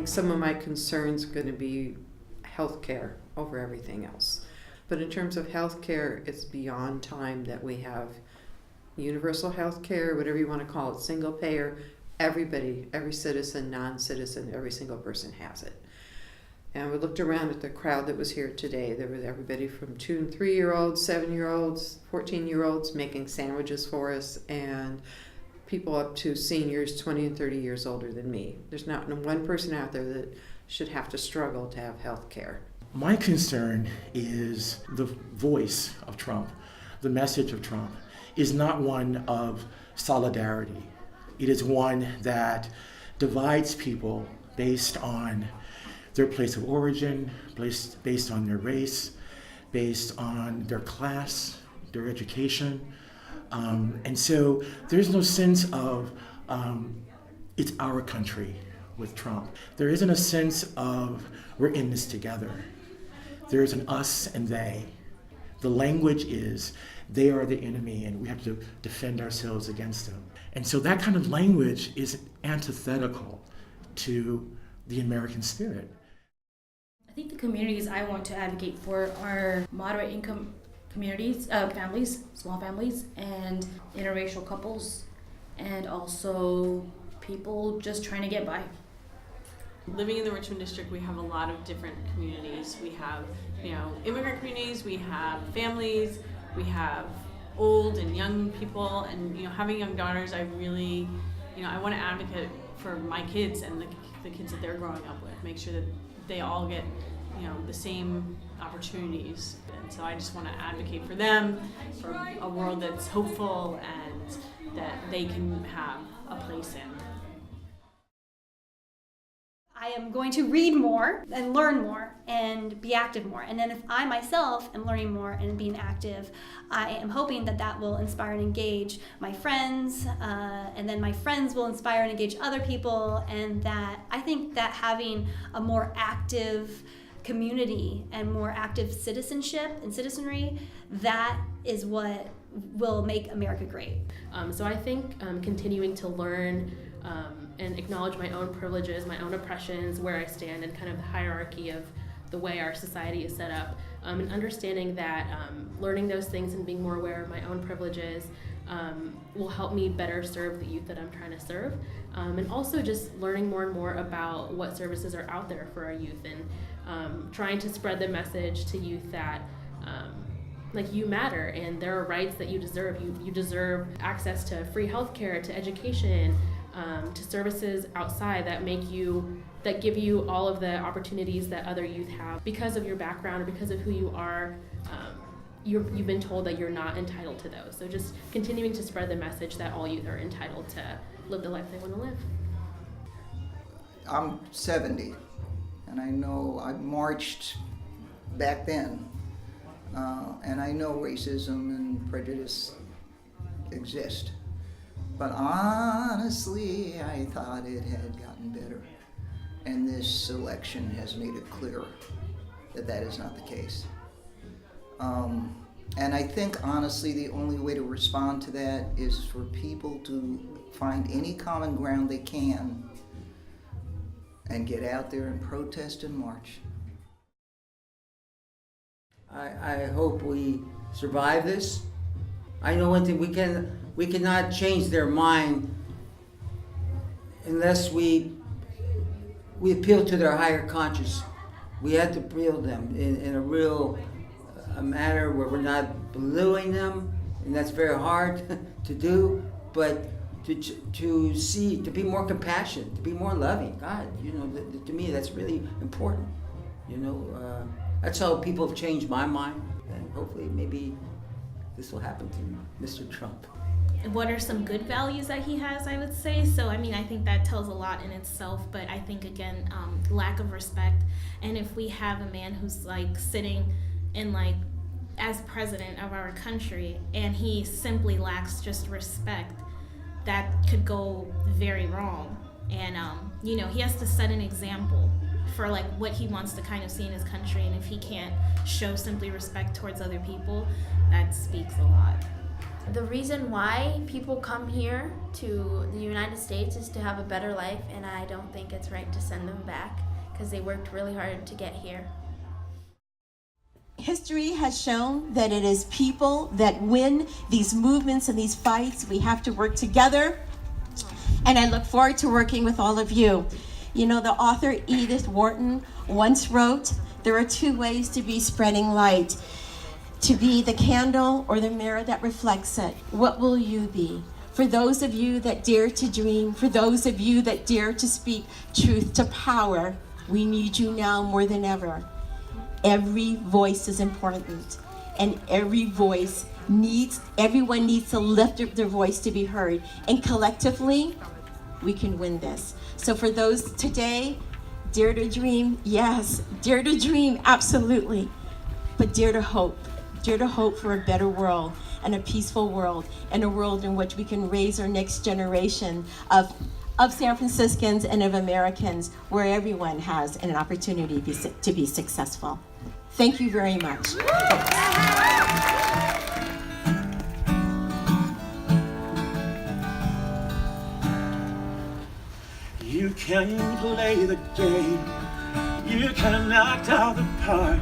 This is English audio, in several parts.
think some of my concerns are going to be healthcare over everything else. But in terms of healthcare, it's beyond time that we have universal healthcare, whatever you want to call it, single payer. Everybody, every citizen, non-citizen, every single person has it. And we looked around at the crowd that was here today. There was everybody from 2 and 3-year-olds, 7-year-olds, 14-year-olds making sandwiches for us, and people up to seniors 20 and 30 years older than me. There's not one person out there that should have to struggle to have health care. My concern is the voice of Trump, the message of Trump, is not one of solidarity. It is one that divides people based on their place of origin, based on their race, based on their class, their education. And so there's no sense of it's our country with Trump. There isn't a sense of we're in this together. There is an us and they. The language is they are the enemy and we have to defend ourselves against them. And so that kind of language is antithetical to the American spirit. I think the communities I want to advocate for are moderate income communities, families, small families, and interracial couples, and also people just trying to get by. Living in the Richmond district, we have a lot of different communities. We have, immigrant communities, we have families, we have old and young people, and having young daughters, I really, I want to advocate for my kids and the kids that they're growing up with, make sure that they all get, the same opportunities. And so I just want to advocate for them, for a world that's hopeful and that they can have a place in. I am going to read more and learn more and be active more. And then if I myself am learning more and being active, I am hoping that that will inspire and engage my friends, and then my friends will inspire and engage other people. And that I think that having a more active community and more active citizenship and citizenry, that is what will make America great. So I think continuing to learn and acknowledge my own privileges, my own oppressions, where I stand in kind of the hierarchy of the way our society is set up, and understanding that learning those things and being more aware of my own privileges will help me better serve the youth that I'm trying to serve, and also just learning more and more about what services are out there for our youth, and trying to spread the message to youth that you matter and there are rights that you deserve. You deserve access to free healthcare, to education, to services outside that give you all of the opportunities that other youth have. Because of your background or because of who you are, you've been told that you're not entitled to those. So just continuing to spread the message that all youth are entitled to live the life they want to live. I'm 70, and I know I marched back then, and I know racism and prejudice exist. But honestly, I thought it had gotten better. And this election has made it clear that that is not the case. And I think, honestly, the only way to respond to that is for people to find any common ground they can and get out there and protest and march. I hope we survive this. I know one thing, we cannot change their mind unless we appeal to their higher conscience. We have to appeal to them in a real manner where we're not belittling them, and that's very hard to do, but to be more compassionate, to be more loving. God, to me that's really important. That's how people have changed my mind, and hopefully maybe this will happen to Mr. Trump. What are some good values that he has, I would say? So, I think that tells a lot in itself, but I think, again, lack of respect. And if we have a man who's, sitting in, as president of our country, and he simply lacks just respect, that could go very wrong. And, he has to set an example for, what he wants to kind of see in his country, and if he can't show simply respect towards other people, that speaks a lot. The reason why people come here to the United States is to have a better life, and I don't think it's right to send them back because they worked really hard to get here. History has shown that it is people that win these movements and these fights. We have to work together, and I look forward to working with all of you. You know, the author Edith Wharton once wrote, there are two ways to be spreading light: to be the candle or the mirror that reflects it. What will you be? For those of you that dare to dream, for those of you that dare to speak truth to power, we need you now more than ever. Every voice is important, and everyone needs to lift up their voice to be heard, and collectively, we can win this. So for those today, dare to dream, yes, dare to dream, absolutely, but dare to hope for a better world and a peaceful world, and a world in which we can raise our next generation of San Franciscans and of Americans, where everyone has an opportunity to be successful. Thank you very much. You can play the game, you can act out the part.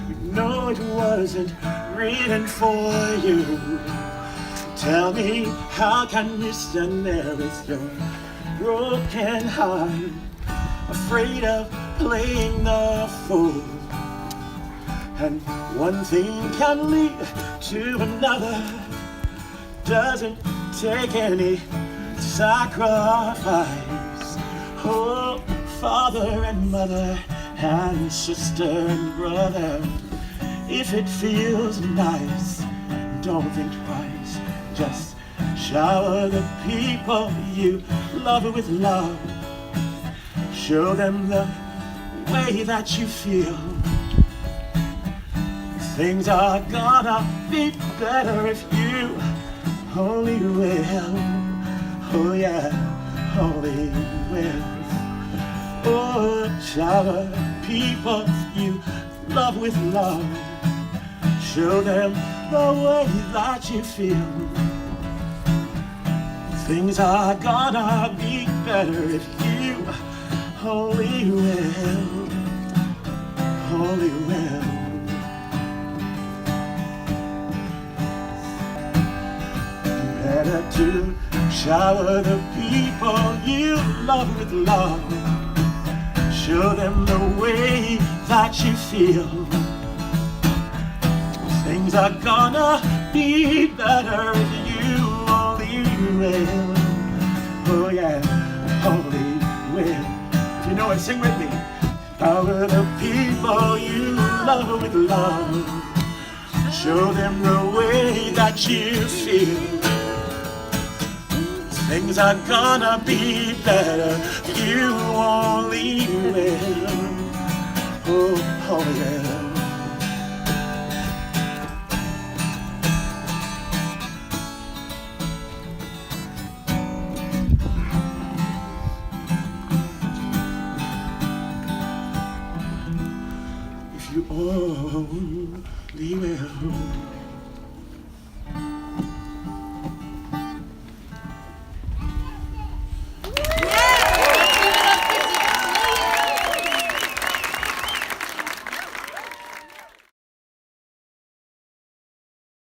You know it wasn't written for you. Tell me, how can you stand there with your broken heart, afraid of playing the fool? And one thing can lead to another, doesn't take any sacrifice. Oh, father and mother and sister and brother, if it feels nice, don't think twice. Just shower the people you love with love. Show them the way that you feel. Things are gonna be better if you only will. Oh yeah, only will. Oh, shower people you love with love. Show them the way that you feel. Things are gonna be better if you only will. Only will. Better to shower the people you love with love. Show them the way that you feel. Things are gonna be better if you only will. Oh yeah, only will. If you know it, sing with me. Shower the people you love with love. Show them the way that you feel. Things are gonna be better if you only will. Oh, oh yeah. If you only will.